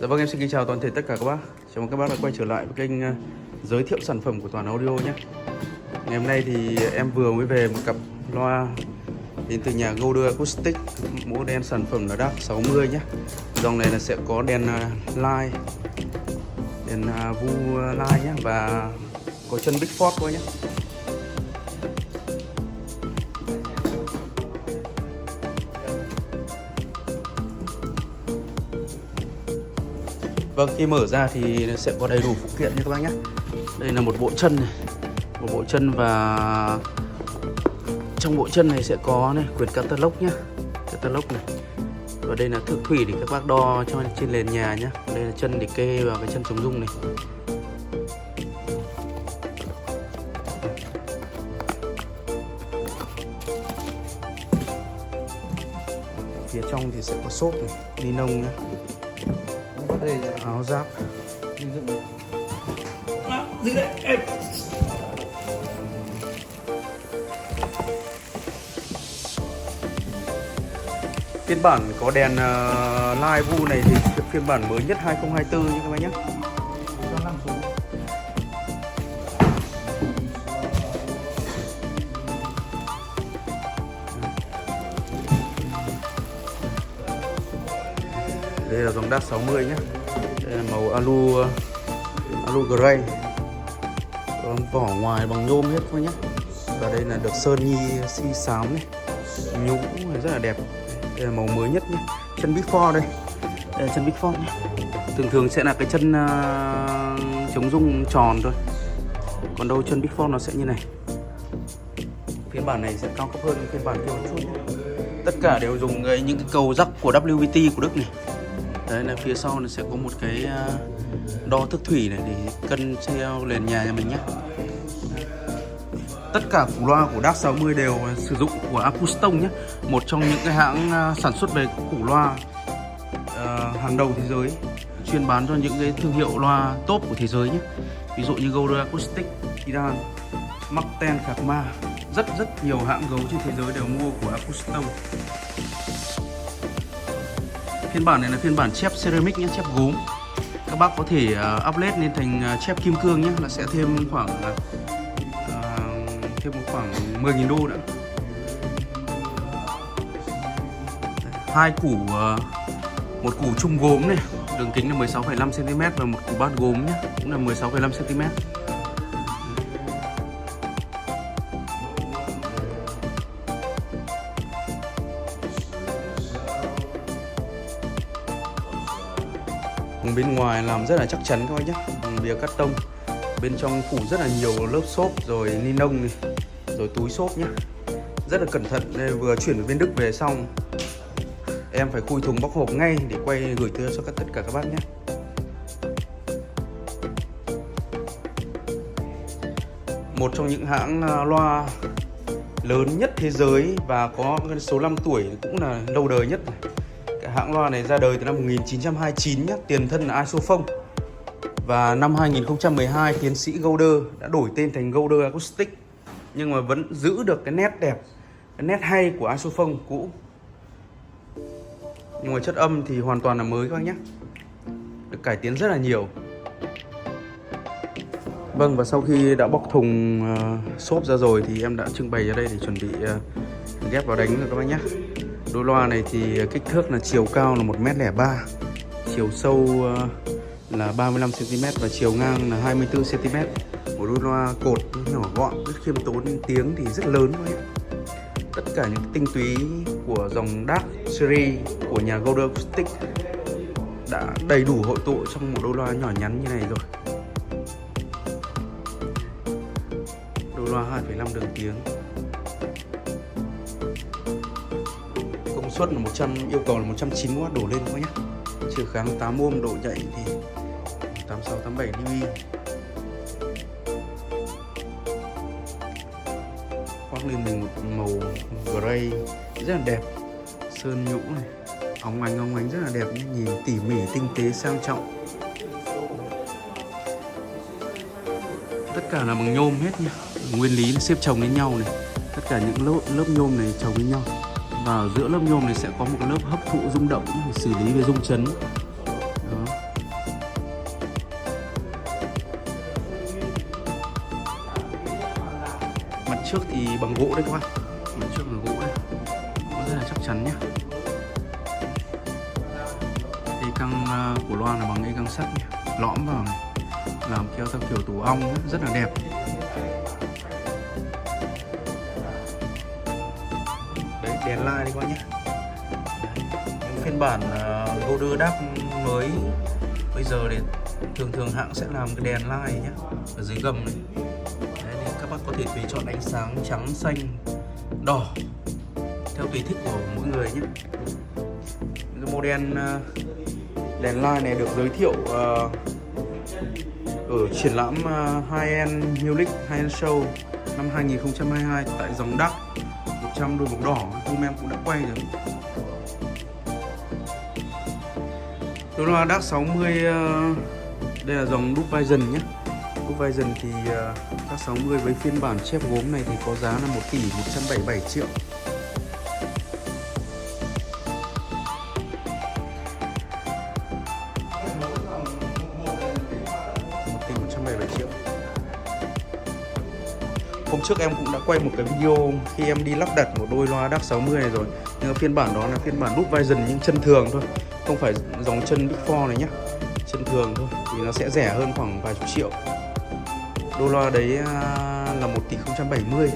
Dạ vâng, em xin kính chào toàn thể tất cả các bác. Chào mừng các bác đã quay trở lại với kênh giới thiệu sản phẩm của Toàn Audio nhé. Ngày hôm nay thì em vừa mới về một cặp loa đến từ nhà Golder Acoustic, mẫu đen sản phẩm là DAC 60 nhé. Dòng này là sẽ có đèn live, đèn vu live nhé, và có chân Big Four thôi nhé. Vâng, khi mở ra thì sẽ có đầy đủ phụ kiện nha các bác nhé. Đây là một bộ chân này, một bộ chân, và trong bộ chân này sẽ có này quyển catalog nhé, catalog này. Và đây là thước thủy để các bác đo cho trên nền nhà nhé. Đây là chân để kê vào cái chân chống rung này. Phía trong thì sẽ có xốp này, ni lông nhé. Đây là áo giáp. Giữ đấy. Phiên bản có đèn live vu này thì phiên bản mới nhất 2024 như các bác nhé. Đây là dòng DAC 60 nhé. Đây là màu alu gray, vỏ ngoài bằng nhôm hết thôi nhé. Và đây là được sơn xi xám này, nhũ rất là đẹp. Đây là màu mới nhất nhé. Chân Big Four đây. Đây là chân Big Four nhé. Thường sẽ là cái chân chống rung tròn thôi, còn đâu chân Big Four nó sẽ như này. Phiên bản này sẽ cao cấp hơn phiên bản kia một chút nhé. Tất cả đều dùng những cái cầu rắc của WVT của Đức này. Đấy là phía sau nó sẽ có một cái đo thước thủy này để cân theo nền nhà mình nhé. Tất cả củ loa của DAC 60 đều sử dụng của Acuston nhé, một trong những cái hãng sản xuất về củ loa hàng đầu thế giới, chuyên bán cho những cái thương hiệu loa top của thế giới nhé. Ví dụ như Golder Acoustic, Iran, Martin, Kakma, rất nhiều hãng gấu trên thế giới đều mua của Acuston. Phiên bản này là phiên bản chép ceramic nhé, chép gốm. Các bác có thể upgrade lên thành chép kim cương nhé, là sẽ thêm khoảng khoảng 10.000 đô nữa. Hai củ, một củ chung gốm này, đường kính là 16,5 cm, và một củ bát gốm nhé, cũng là 16,5 cm. Bên ngoài làm rất là chắc chắn các bác nhé, bìa cắt tông. Bên trong phủ rất là nhiều lớp xốp, rồi ni lông này, rồi túi xốp nhé. Rất là cẩn thận. Đây, vừa chuyển bên Đức về xong, em phải khui thùng bóc hộp ngay để quay gửi tới cho tất cả các bác nhé. Một trong những hãng loa lớn nhất thế giới và có số năm tuổi cũng là lâu đời nhất. Cái hãng loa này ra đời từ năm 1929 nhé, tiền thân là Isophone. Và năm 2012 tiến sĩ Golder đã đổi tên thành Golder Acoustic, nhưng mà vẫn giữ được cái nét đẹp, cái nét hay của Isophone cũ. Nhưng mà chất âm thì hoàn toàn là mới các bác nhé, được cải tiến rất là nhiều. Vâng, và sau khi đã bọc thùng xốp ra rồi thì em đã trưng bày ra đây để chuẩn bị ghép vào đánh rồi các bác nhé. Đôi loa này thì kích thước là chiều cao là 1m03, chiều sâu là 35 cm và chiều ngang là 24 cm. Một đôi loa cột nhỏ gọn, rất khiêm tốn, tiếng thì rất lớn thôi. Tất cả những tinh túy của dòng DAC series của nhà Golder Acoustic đã đầy đủ hội tụ trong một đôi loa nhỏ nhắn như này rồi. Đôi loa 2,5 đường tiếng, công suất là 100, yêu cầu là 190W đổ lên thôi nhé. Chiều kháng 8 ohm, độ nhạy thì 86-87 dB. Khoác lên mình một màu gray rất là đẹp, sơn nhũ này, óng ánh rất là đẹp, nhìn tỉ mỉ, tinh tế, sang trọng. Tất cả là bằng nhôm hết nha, nguyên lý xếp chồng lên nhau này. Tất cả những lớp nhôm này chồng lên nhau, và ở giữa lớp nhôm này sẽ có một lớp hấp thụ rung động để xử lý về rung chấn. Đó. trước thì bằng gỗ đấy các bạn, máy trước bằng gỗ đấy, rất là chắc chắn nhé. Dây căng của loa là bằng dây căng sắt nhé, lõm vào này, làm theo theo kiểu tổ ong ấy, rất là đẹp. Đấy, đèn lai đây các bạn nhé. Những phiên bản Golder DAC mới bây giờ thì thường hãng sẽ làm cái đèn lai nhé ở dưới gầm này. Đấy, thì các bác có thể tùy chọn ánh sáng trắng, xanh, đỏ theo tùy thích của mỗi người nhé. Cái model đèn lai này được giới thiệu ở triển lãm High-End Munich High-End Show năm 2022 tại dòng DAC 100 đuôi màu đỏ, hôm em cũng đã quay rồi. Đó là DAC 60, đây là dòng Dub Vision nhé. Dub Vision thì DAC 60 với phiên bản chép gốm này thì có giá là 1 tỷ 177 triệu. 1 tỷ 177 triệu. Hôm trước em cũng đã quay một cái video khi em đi lắp đặt một đôi loa DAC 60 này rồi. Nhưng phiên bản đó là phiên bản Dub Vision nhưng chân thường thôi, không phải dòng chân Big Four này nhé, chân thường thôi thì nó sẽ rẻ hơn khoảng vài chục triệu. Đôi loa đấy là 1 tỷ 070.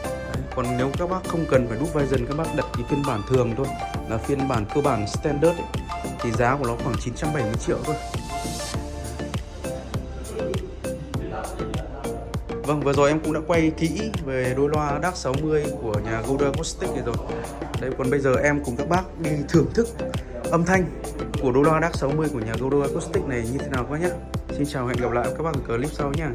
Đấy, còn nếu các bác không cần phải Dub Vision, các bác đặt cái phiên bản thường thôi, là phiên bản cơ bản standard ấy, thì giá của nó khoảng 970 triệu thôi. Vâng, vừa rồi em cũng đã quay kỹ về đôi loa DAC 60 của nhà Golder Acoustic này rồi. Đây, còn bây giờ em cùng các bác đi thưởng thức âm thanh của đôi loa DAC 60 của nhà Golder Acoustic này như thế nào các bác nhé. Xin chào, hẹn gặp lại các bác ở clip sau nha.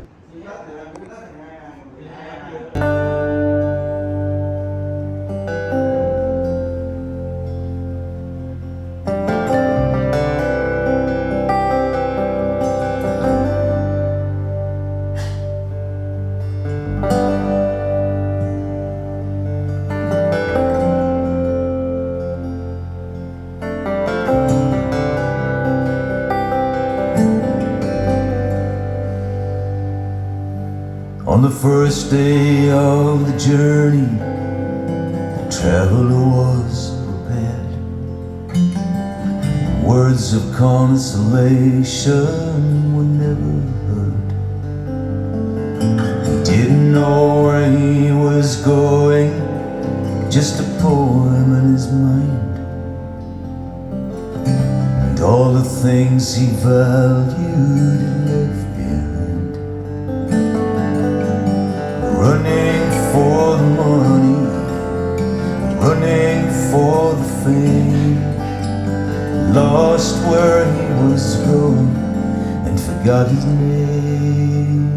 On the first day of the journey, the traveler was prepared. Words of consolation were never heard. He didn't know where he was going, just a poem in his mind, and all the things he valued and left behind. Running for the money, running for the fame, lost where he was going and forgot his name.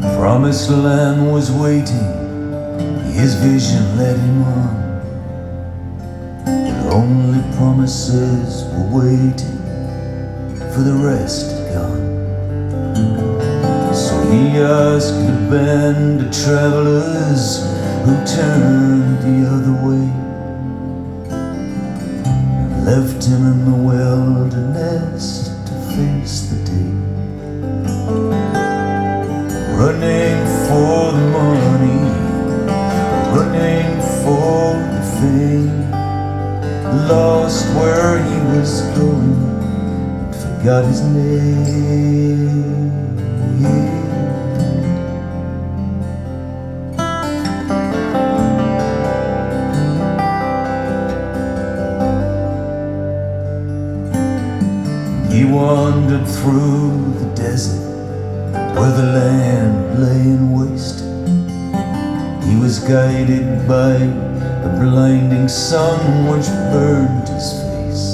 The promised land was waiting, his vision led him on, but only promises were waiting for the rest had gone. So he asked a band of travelers who turned the other way, and left him in the wilderness to face the day. Running for the money, running for the fame, lost where he was going and forgot his name. He wandered through the desert where the land lay in waste. He was guided by the blinding sun which burned his face.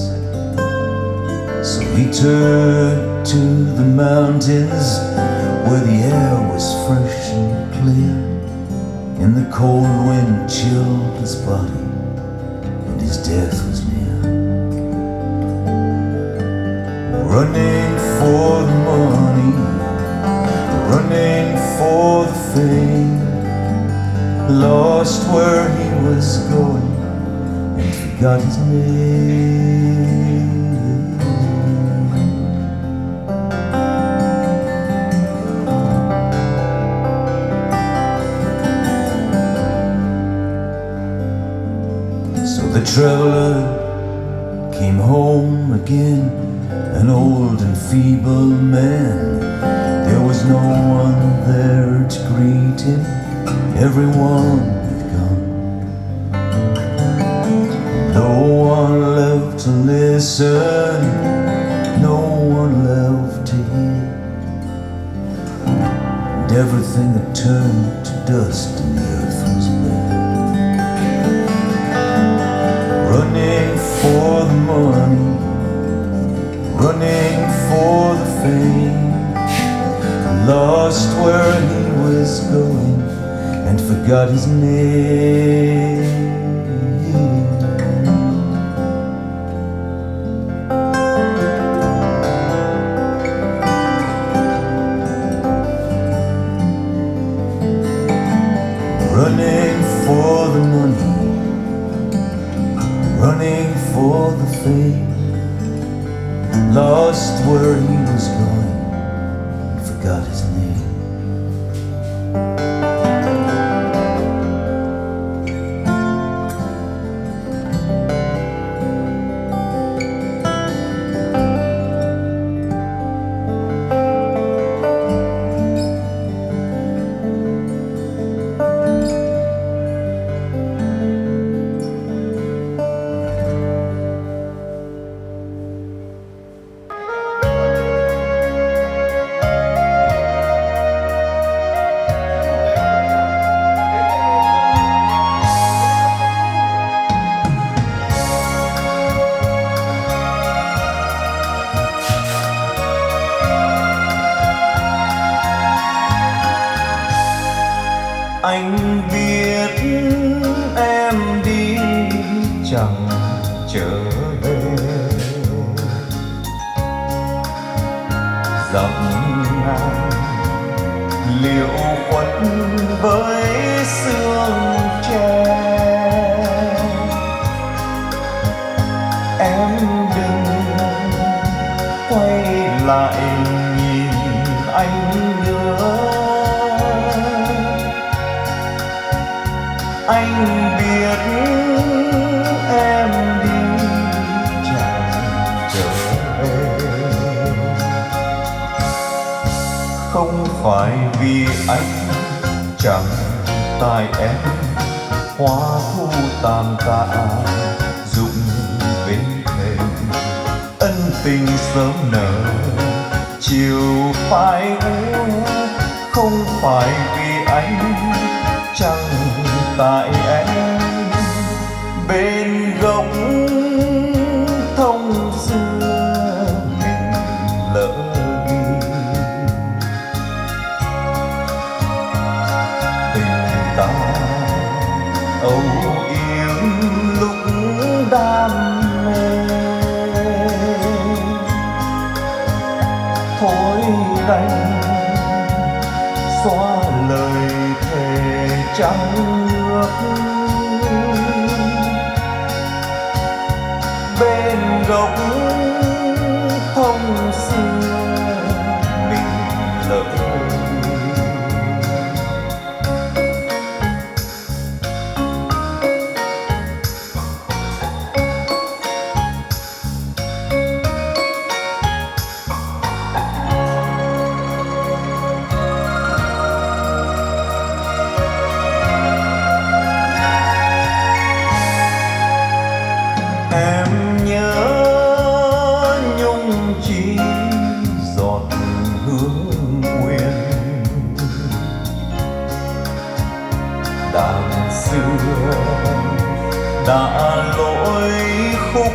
So he turned to the mountains where the air was fresh and clear, and the cold wind chilled his body and his death was near. Running for the money, running for the fame, lost where he was was going and forgot his name. So the traveler came home again, an old and feeble man. There was no one there to greet him, everyone had gone. No one left to listen, no one left to hear, and everything had turned to dust and the earth was bare. Running for the money, running for the fame, lost where he was going and forgot his name. Running for the money, running for the fame, lost where he was going and forgot his name. Anh biết em đi chẳng trở về, dặm ngang liệu khuất với sương tre. Em đừng quay lại nhìn anh nữa, anh biết em đi chẳng trở về. Không phải vì anh chẳng tại em, hoa thu tàn tạ rụng bên thềm, ân tình sớm nở chiều phai u. Không phải vì anh chẳng tại em, bên góc thông xưa mình lỡ ghi tình ta âu yếm lúc đam mê. Thôi đành xóa lời thề trắng nước, bên góc thông xưa mình lỡ. Em nhớ nhung chỉ giọt hương quên, đàn xưa đã lỗi khúc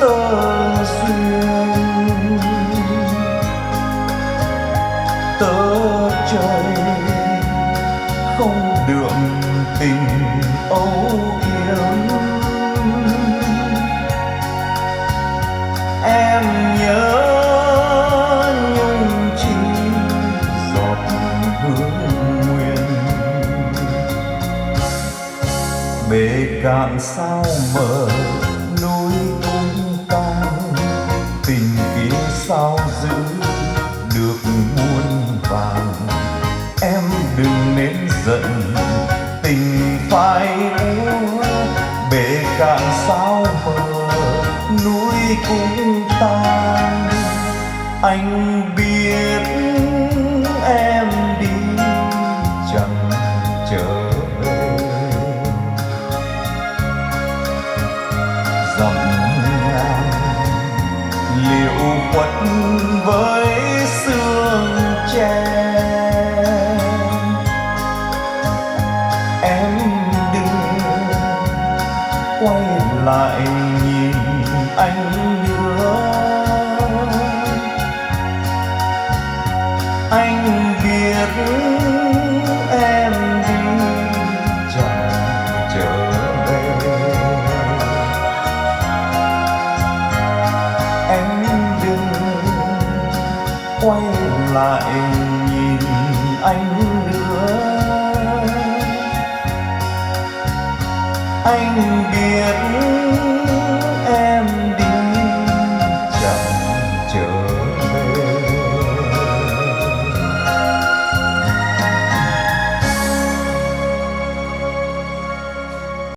tơ duyên. Tơ trời không đượm tình âu yếm. Em nhớ nhung chỉ giọt hương nguyên, bể cạn sao mờ núi cũng tan, tình kia sao giữ được muôn vàng. Em đừng nên giận, tình phai úa, bể cạn sao mờ núi cũng tan. Anh biết em đi chẳng trở về, dặm ngang liệu quất với sương tre. Em đừng quay lại nhìn anh nữa, anh biết em